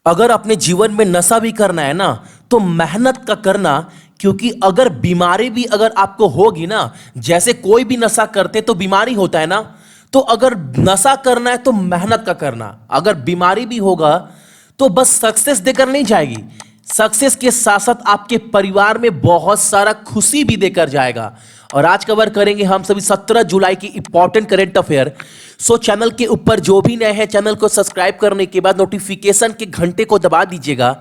अगर अपने जीवन में नशा भी करना है ना तो मेहनत का करना। क्योंकि अगर बीमारी भी अगर आपको होगी ना, जैसे कोई भी नशा करते तो बीमारी होता है ना, तो अगर नशा करना है तो मेहनत का करना। अगर बीमारी भी होगा तो बस सक्सेस देकर नहीं जाएगी, सक्सेस के साथ साथ आपके परिवार में बहुत सारा खुशी भी देकर जाएगा। और आज कवर करेंगे हम सभी 17 जुलाई की इंपॉर्टेंट करेंट अफेयर। सो चैनल के ऊपर जो भी नए हैं चैनल को सब्सक्राइब करने के बाद नोटिफिकेशन के घंटे को दबा दीजिएगा,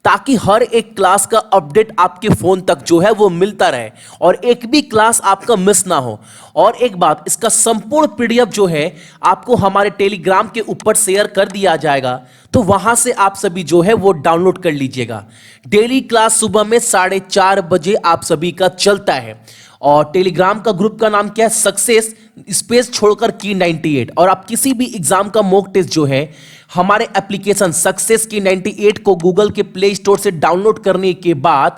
ताकि हर एक क्लास का अपडेट आपके फोन तक जो है वो मिलता रहे और एक भी क्लास आपका मिस ना हो। और एक बात, इसका संपूर्ण पीडीएफ जो है आपको हमारे टेलीग्राम के ऊपर शेयर कर दिया जाएगा, तो वहां से आप सभी जो है वो डाउनलोड कर लीजिएगा। डेली क्लास सुबह में 4:30 बजे आप सभी का चलता है। और टेलीग्राम का ग्रुप का नाम क्या है? सक्सेस स्पेस छोड़कर की 98। और आप किसी भी एग्जाम का मॉक टेस्ट जो है हमारे एप्लीकेशन सक्सेस की 98 को गूगल के प्ले स्टोर से डाउनलोड करने के बाद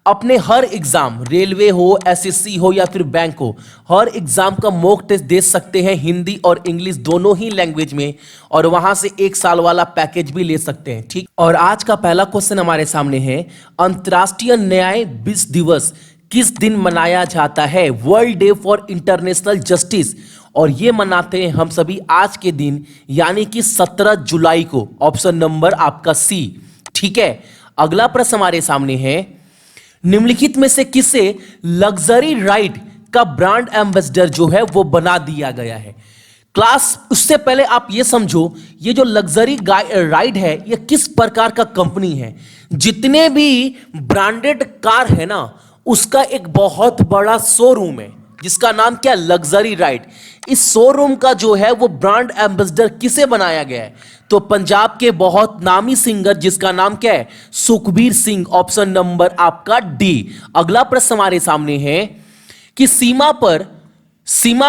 अपने हर एग्जाम, रेलवे हो, एसएससी हो या फिर बैंक हो, हर एग्जाम का मॉक टेस्ट दे सकते हैं हिंदी और इंग्लिश दोनों ही लैंग्वेज में। और वहां से 1 साल वाला पैकेज भी ले सकते हैं, ठीक। और आज का पहला क्वेश्चन हमारे सामने है, अंतर्राष्ट्रीय न्यायाधीश दिवस किस दिन मनाया जाता है? World day for international justice. और ये मनाते हैं हम सभी आज के दिन, यानी कि 17 जुलाई को। ऑप्शन नंबर आपका सी, ठीक है। अगला प्रश्न हमारे सामने है, निम्नलिखित में से किसे लग्जरी राइड का ब्रांड एम्बेसडर जो है वो बना दिया गया है? क्लास, उससे पहले आप ये समझो, ये जो लग्जरी राइड है ये किस प्रकार का कंपनी है? जितने भी ब्रांडेड कार है ना, उसका एक बहुत बड़ा शोरूम है जिसका नाम क्या? Luxury ride. इस शोरूम का जो है वो ब्रांड एम्बेसडर किसे बनाया गया है? तो पंजाब के बहुत नामी सिंगर जिसका नाम क्या है? सुखबीर सिंह। ऑप्शन नंबर आपका डी। अगला प्रश्न हमारे सामने है कि सीमा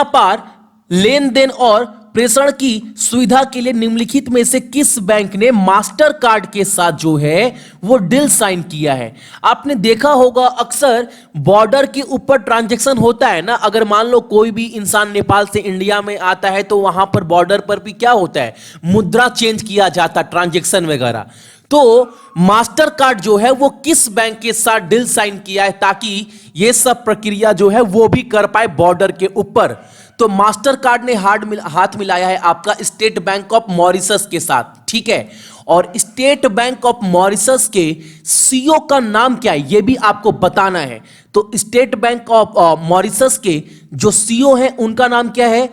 पार लेन देन और प्रेषण की सुविधा के लिए निम्नलिखित में से किस बैंक ने मास्टर कार्ड के साथ जो है वो डील साइन किया है? आपने देखा होगा अक्सर बॉर्डर के ऊपर ट्रांजैक्शन होता है ना। अगर मान लो कोई भी इंसान नेपाल से इंडिया में आता है तो वहां पर बॉर्डर पर भी क्या होता है? मुद्रा चेंज किया जाता, ट्रांजैक्शन वगैरह। तो मास्टर कार्ड जो है वो किस बैंक के साथ डील साइन किया है ताकि ये सब प्रक्रिया जो है वो भी कर पाए बॉर्डर के ऊपर? तो मास्टर कार्ड ने हाथ मिलाया है आपका स्टेट बैंक ऑफ मॉरिशस के साथ, ठीक है। और स्टेट बैंक ऑफ मॉरिशस के सीईओ का नाम क्या है ये भी आपको बताना है। तो स्टेट बैंक ऑफ मॉरिशस के जो सीईओ हैं उनका नाम क्या है?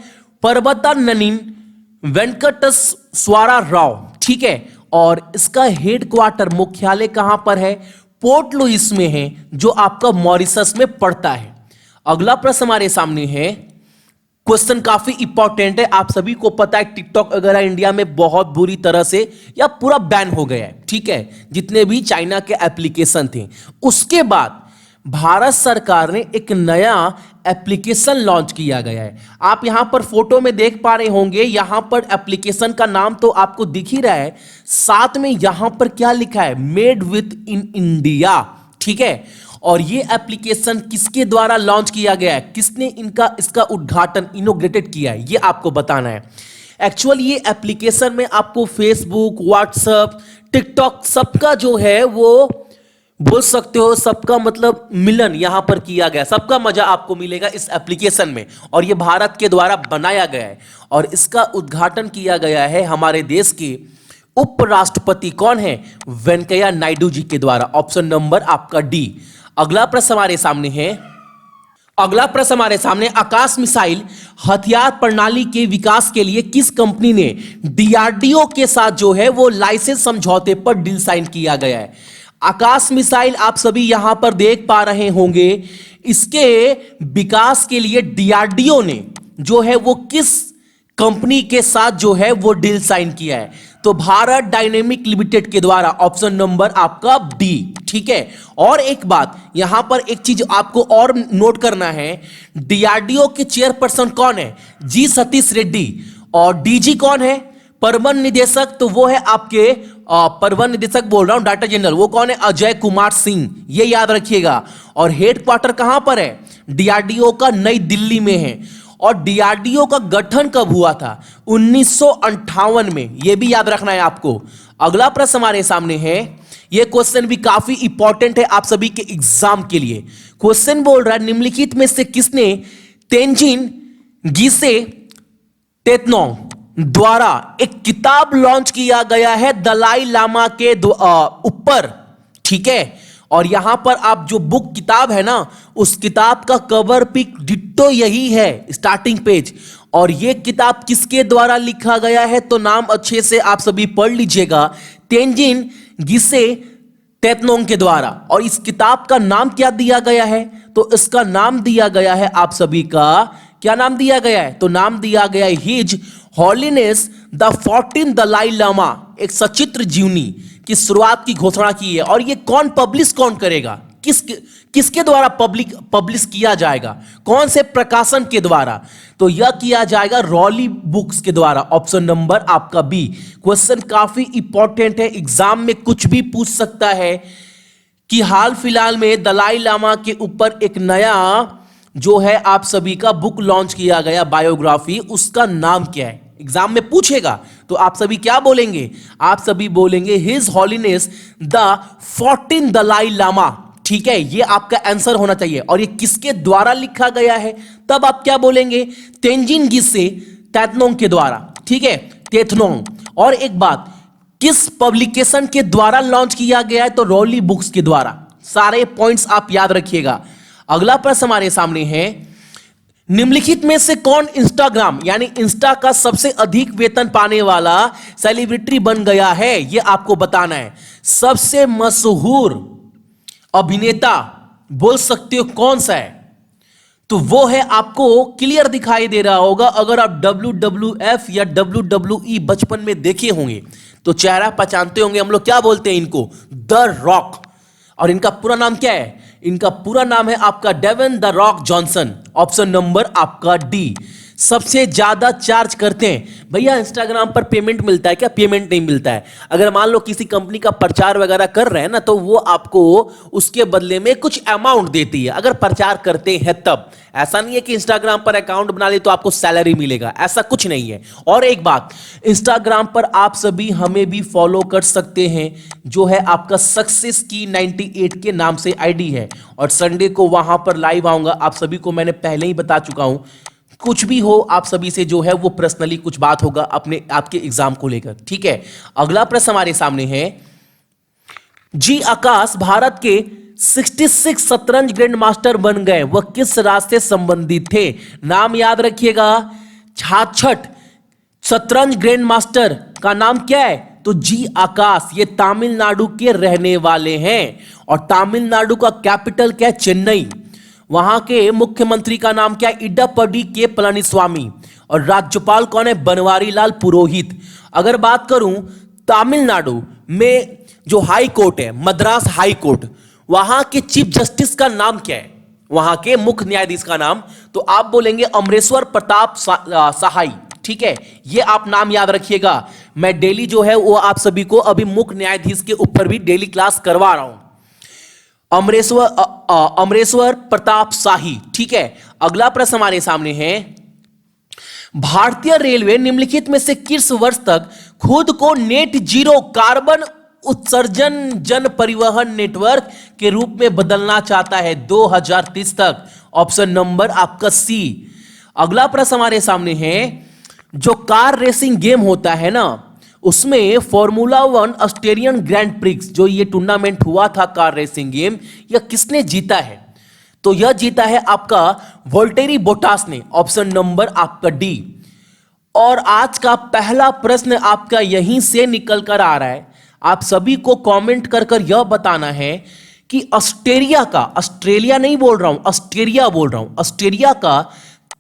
पर्वतानंदन वेंकटेश्वरा राव, ठीक है। और इसका हेडक्वार्टर, मुख्यालय कहां पर है? पोर्ट लुइस में है, जो आपका मॉरिशस में पड़ता है। अगला प्रश्न हमारे सामने है, क्वेश्चन काफी इंपॉर्टेंट है। आप सभी को पता है टिकटॉक वगैरह इंडिया में बहुत बुरी तरह से या पूरा बैन हो गया है, ठीक है, जितने भी चाइना के एप्लीकेशन थे। उसके बाद भारत सरकार ने एक नया एप्लीकेशन लॉन्च किया गया है। आप यहां पर फोटो में देख पा रहे होंगे, यहां पर एप्लीकेशन का नाम तो आपको दिख ही रहा है, साथ में यहां पर क्या लिखा है? मेड विथ इन इंडिया, ठीक है। और ये एप्लीकेशन किसके द्वारा लॉन्च किया गया है? किसने इसका उद्घाटन, इनोग्रेटेड किया है? ये आपको बताना है। एक्चुअली ये एप्लीकेशन में आपको फेसबुक, व्हाट्सएप, टिकटॉक सबका जो है वो बोल सकते हो, सबका मतलब मिलन यहां पर किया गया, सबका मजा आपको मिलेगा इस एप्लीकेशन में। और ये भारत के द्वारा बनाया गया है और इसका उद्घाटन किया गया है हमारे देश के उपराष्ट्रपति कौन है? वेंकैया नायडू जी के द्वारा। ऑप्शन नंबर आपका डी। अगला प्रश्न हमारे सामने, आकाश मिसाइल हथियार प्रणाली के विकास के लिए किस कंपनी ने डीआरडीओ के साथ जो है वो लाइसेंस समझौते पर डील साइन किया गया है? आकाश मिसाइल आप सभी यहां पर देख पा रहे होंगे, इसके विकास के लिए डीआरडीओ ने जो है वो किस कंपनी के साथ जो है वो डील साइन किया है? तो भारत डायनेमिक लिमिटेड के द्वारा। ऑप्शन नंबर आपका डी, ठीक है। और एक बात, यहां पर एक चीज आपको और नोट करना है, डीआरडीओ के चेयरपर्सन कौन है? जी सतीश रेड्डी। और डीजी कौन है? प्रबंध निदेशक, तो वो है आपके प्रबंध निदेशक बोल रहा हूं, डायरेक्टर जनरल, वो कौन है? अजय कुमार सिंह, ये याद रखिएगा। और हेडक्वार्टर कहां पर है? डीआरडीओ का नई दिल्ली में है। और डीआरडीओ का गठन कब हुआ था? 1958 में। यह भी याद रखना है आपको। अगला प्रश्न हमारे सामने है, यह क्वेश्चन भी काफी इंपॉर्टेंट है आप सभी के एग्जाम के लिए। क्वेश्चन बोल रहा है, निम्नलिखित में से किसने तेंजिन गिसे तेतनोंग द्वारा एक किताब लॉन्च किया गया है दलाई लामा के ऊपर, ठीक है। और यहां पर आप जो बुक किताब है ना, उस किताब का कवर पिक डिट्टो यही है, स्टार्टिंग पेज। और यह किताब किसके द्वारा लिखा गया है? तो नाम अच्छे से आप सभी पढ़ लीजिएगा, तेंजिन गिसे तेतनोंग के द्वारा। और इस किताब का नाम क्या दिया गया है? तो इसका नाम दिया गया है आप सभी का, क्या नाम दिया गया है? तो नाम दिया गया है हिज हॉलीनेस द 14 दलाई लामा, एक सचित्र जीवनी की शुरुआत की घोषणा की है। और ये कौन करेगा? किसके द्वारा पब्लिश किया जाएगा? कौन से प्रकाशन के द्वारा? तो यह किया जाएगा रॉली बुक्स के द्वारा। ऑप्शन नंबर आपका बी। क्वेश्चन काफी इंपॉर्टेंट है, एग्जाम में कुछ भी पूछ सकता है कि हाल फिलहाल में दलाई लामा के ऊपर एक नया जो है आप सभी का बुक लॉन्च किया गया, बायोग्राफी, उसका नाम क्या है? एग्जाम में पूछेगा तो आप सभी क्या बोलेंगे? आप सभी बोलेंगे हिज हॉलीनेस द 14 दलाई लामा, ठीक है। ये आपका आंसर होना चाहिए। और ये किसके द्वारा लिखा गया है? तब आप क्या बोलेंगे? तेंजिन गिसे तेतनोंग के द्वारा, ठीक है, तेतनोंग। और एक बात, किस पब्लिकेशन के द्वारा लॉन्च किया गया है? तो रॉली बुक्स के द्वारा। सारे पॉइंट्स आप याद रखिएगा। अगला प्रश्न हमारे सामने है, निम्नलिखित में से कौन इंस्टाग्राम यानी इंस्टा का सबसे अधिक वेतन पाने वाला सेलिब्रिटी बन गया है? यह आपको बताना है। सबसे मशहूर अभिनेता बोल सकते हो कौन सा है? तो वो है, आपको क्लियर दिखाई दे रहा होगा। अगर आप WWF या WWE बचपन में देखे होंगे तो चेहरा पहचानते होंगे। हम लोग क्या बोलते हैं इनको? The rock. और इनका पूरा नाम क्या है? इनका पूरा नाम है आपका Dwayne the Rock Johnson. Option number आपका डी। सबसे ज्यादा चार्ज करते हैं भैया। इंस्टाग्राम पर पेमेंट मिलता है क्या? पेमेंट नहीं मिलता है। अगर मान लो किसी कंपनी का प्रचार वगैरह कर रहे हैं ना, तो वो आपको उसके बदले में कुछ अमाउंट देती है, अगर प्रचार करते हैं तब। ऐसा नहीं है कि इंस्टाग्राम पर अकाउंट बना ले तो आपको सैलरी मिलेगा, ऐसा कुछ नहीं है। और एक बात, इंस्टाग्राम पर आप सभी हमें भी फॉलो कर सकते हैं, जो है आपका सक्सेस की 98 के नाम से आईडी है। और संडे को वहां पर लाइव आऊंगा, आप सभी को मैंने पहले ही बता चुका हूं। कुछ भी हो आप सभी से जो है वो पर्सनली कुछ बात होगा अपने आपके एग्जाम को लेकर, ठीक है। अगला प्रश्न हमारे सामने है, जी आकाश भारत के 66 शतरंज ग्रैंड मास्टर बन गए, वह किस राज्य से संबंधित थे? नाम याद रखिएगा, 66 शतरंज ग्रैंड मास्टर का नाम क्या है? तो जी आकाश, ये तमिलनाडु के रहने वाले हैं। और तमिलनाडु का कैपिटल क्या है? चेन्नई। वहां के मुख्यमंत्री का नाम क्या है? इडप्पडी के पलनीस्वामी। और राज्यपाल कौन है? बनवारी लाल पुरोहित। अगर बात करूं तमिलनाडु में जो हाई कोर्ट है, मद्रास हाई कोर्ट, वहां के चीफ जस्टिस का नाम क्या है? वहां के मुख्य न्यायाधीश का नाम? तो आप बोलेंगे अमरेश्वर प्रताप सहाई, ठीक है। ये आप नाम याद रखिएगा। मैं डेली जो है वो आप सभी को अभी मुख्य न्यायाधीश के ऊपर भी डेली क्लास करवा रहा हूं। अमरेश्वर प्रताप शाही, ठीक है। अगला प्रश्न हमारे सामने है, भारतीय रेलवे निम्नलिखित में से किस वर्ष तक खुद को नेट जीरो कार्बन उत्सर्जन जन परिवहन नेटवर्क के रूप में बदलना चाहता है? 2030 तक। ऑप्शन नंबर आपका सी। अगला प्रश्न हमारे सामने है, जो कार रेसिंग गेम होता है ना, उसमें फॉर्मूला 1 ऑस्ट्रेलियन ग्रैंड प्रिक्स, जो ये टूर्नामेंट हुआ था कार रेसिंग गेम, यह किसने जीता है? तो यह जीता है आपका वोल्टेरी बोटास ने। ऑप्शन नंबर आपका डी। और आज का पहला प्रश्न आपका यहीं से निकल कर आ रहा है। आप सभी को कमेंट कर कर यह बताना है कि ऑस्ट्रेलिया का, ऑस्ट्रेलिया नहीं बोल रहा हूं, ऑस्ट्रेलिया बोल रहा हूं, ऑस्ट्रेलिया का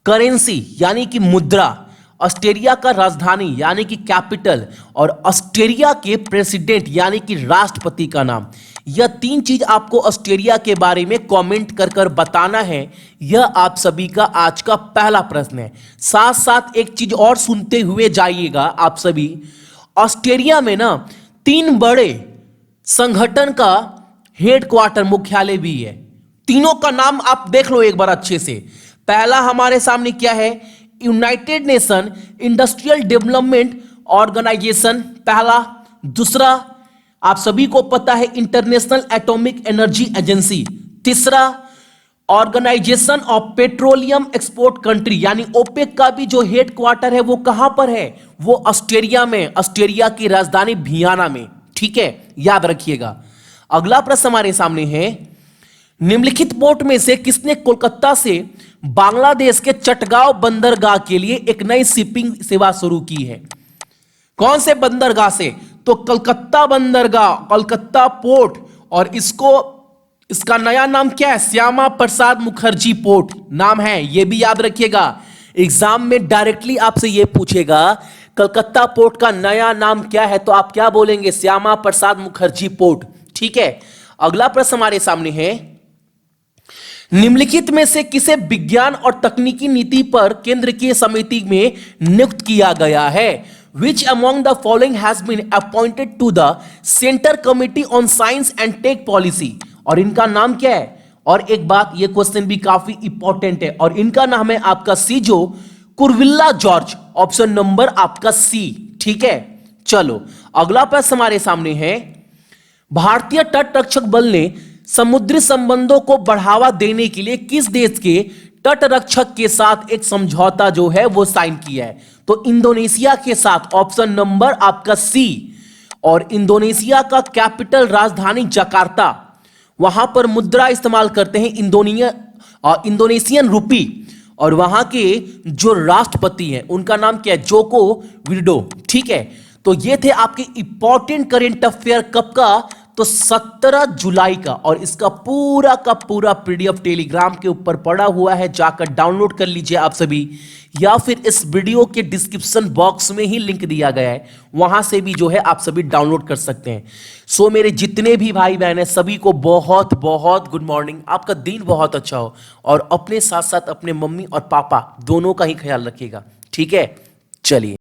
करेंसी यानी कि मुद्रा, ऑस्ट्रेलिया का राजधानी यानी कि कैपिटल, और ऑस्ट्रेलिया के प्रेसिडेंट यानी कि राष्ट्रपति का नाम। यह तीन चीज आपको ऑस्ट्रेलिया के बारे में कमेंट कर कर बताना है। यह आप सभी का आज का पहला प्रश्न है। साथ साथ एक चीज और सुनते हुए जाइएगा आप सभी। ऑस्ट्रेलिया में ना 3 बड़े संगठन का हेडक्वार्टर मुख्यालय भी है। तीनों का नाम आप देख लो एक बार अच्छे से। पहला हमारे सामने क्या है, United Nation Industrial Development Organization पहला। दूसरा आप सभी को पता है इंटरनेशनल एटॉमिक एनर्जी एजेंसी। तीसरा Organization of Petroleum Export Country, यानी ओपेक का भी जो हेड क्वार्टर है वो कहां पर है, वो ऑस्ट्रेलिया में, ऑस्ट्रेलिया की राजधानी वियना में। ठीक है, याद रखिएगा। अगला प्रश्न हमारे सामने है, निम्नलिखित पोर्ट में से किसने कोलकाता से बांग्लादेश के चटगांव बंदरगाह के लिए एक नई शिपिंग सेवा शुरू की है? कौन से बंदरगाह से? तो कलकत्ता बंदरगाह, कलकत्ता पोर्ट, और इसका नया नाम क्या है, श्यामा प्रसाद मुखर्जी पोर्ट नाम है, यह भी याद रखिएगा। एग्जाम में डायरेक्टली आपसे यह पूछेगा कलकत्ता पोर्ट का नया नाम क्या है, तो आप क्या बोलेंगे, श्यामा प्रसाद मुखर्जी पोर्ट। ठीक है, अगला प्रश्न हमारे सामने है, निम्नलिखित में से किसे विज्ञान और तकनीकी नीति पर केंद्र की समिति में नियुक्त किया गया है? Which among the following has been appointed to the Center Committee on Science and Tech Policy? और इनका नाम क्या है? और एक बात, ये क्वेश्चन भी काफी इंपॉर्टेंट है, और इनका नाम है आपका सीजो कुर्विल्ला जॉर्ज, ऑप्शन नंबर आपका सी। ठीक है, चलो अगला प्रश्न हमारे सामने है, भारतीय तट रक्षक बल ने समुद्री संबंधों को बढ़ावा देने के लिए किस देश के तट रक्षक के साथ एक समझौता जो है वो साइन किया है? तो इंडोनेशिया के साथ, ऑप्शन नंबर आपका सी। और इंडोनेशिया का कैपिटल राजधानी जकार्ता, वहां पर मुद्रा इस्तेमाल करते हैं इंडोनेशियन रुपी, और वहां के जो राष्ट्रपति हैं उनका नाम क्या है, जोको विडोडो। ठीक है, तो ये थे आपके इंपॉर्टेंट करेंट अफेयर कब का, तो 17 जुलाई का, और इसका पूरा का पूरा पीडीएफ टेलीग्राम के ऊपर पड़ा हुआ है, जाकर डाउनलोड कर लीजिए आप सभी, या फिर इस वीडियो के डिस्क्रिप्शन बॉक्स में ही लिंक दिया गया है, वहां से भी जो है आप सभी डाउनलोड कर सकते हैं। सो मेरे जितने भी भाई बहन हैं सभी को बहुत बहुत गुड मॉर्निंग, आपका दिन बहुत अच्छा हो, और अपने साथ साथ अपने मम्मी और पापा दोनों का ही ख्याल रखिएगा। ठीक है, चलिए।